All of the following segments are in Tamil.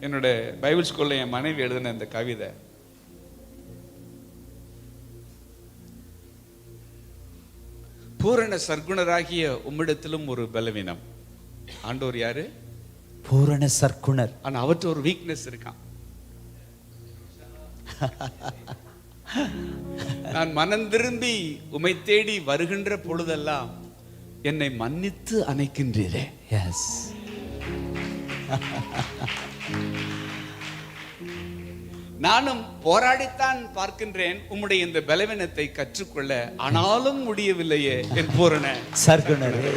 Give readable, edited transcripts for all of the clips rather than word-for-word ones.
என்னோட பைபிள் ஸ்கூல்ல என் மனைவி எழுதின இந்த கவிதை. பூரண சர்க்குணராகிய உம்மிடத்திலும் ஒரு பலவீனம். ஆண்டவர் யாரு? பூரண சர்க்குணர். ஆனா அவற்ற ஒரு வீக்னஸ் இருக்கான். நான் மனம் திரும்பி உம்மை தேடி வருகின்ற பொழுதெல்லாம் என்னை மன்னித்து அணைக்கின்றீரே. எஸ். நானும் போராடித்தான் பார்க்கின்றேன் உம்முடைய இந்த பலவீனத்தை கற்றுக்கொள்ள, ஆனாலும் முடியவில்லையே என் பூரண சர்க்குணரே.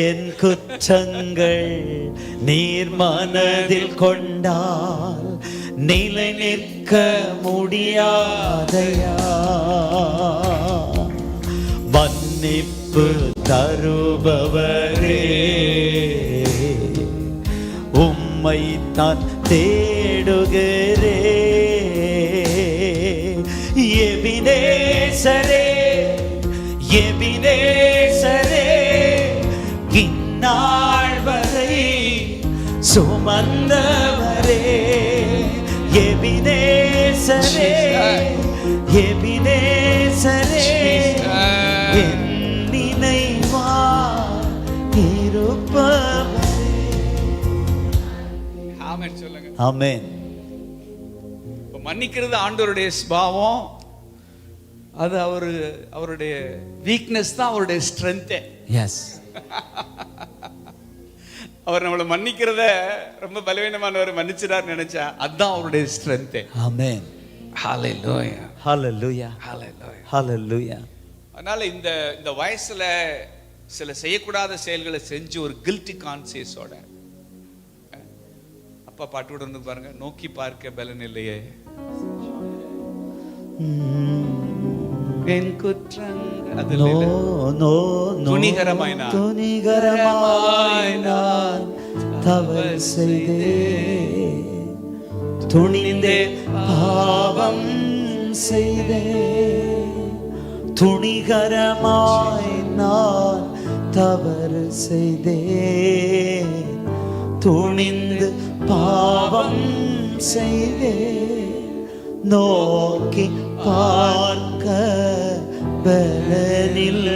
என் குற்றங்கள் நீர் மனதில் கொண்டால் நிலை நிற்க முடியாதையா. மன்னிப்பு தருபவரே, உம்மை தான் தேடுகிறே. எபினேசரே, எபினேசரே, இந்நாள் வரை சுமந்தவரே. எபினேசரே, எபினேசரே, என் நினைவா இருப்பவரே. ஆமென் சொல்லுங்க. ஆமென். மன்னிக்கிறது ஆண்டவருடைய சுபாவம். அது அவருடைய வீக்னஸ் தான் அவருடைய ஸ்ட்ரென்த்தே. எஸ். அவர் நம்மளை மன்னிக்கிறத ரொம்ப பலவீனமானவர் மன்னிச்சிடார் நினைச்சா அதுதான் அவருடைய ஸ்ட்ரென்த்தே. ஆமென். ஹalleluya, ஹalleluya, ஹalleluya, ஹalleluya. அதனால இந்த வயசுல சில செய்யக்கூடாத செயல்களை செஞ்சு ஒரு கில்ட்டி கான்சியஸோட அப்பா பாட்டு கூட வந்து பாருங்க. நோக்கி பார்க்க பலன் இல்லையே என் குற்றங்கள் அது துணிகரமாய் நான் தவறு செய்தேன், துணிந்தே பாவம் செய்தேன். துணிகரமாய் நான் தவறு செய்தேன், துணிந்து பாவம் செய்தேன். நோக்கி பார்க்க பலனில்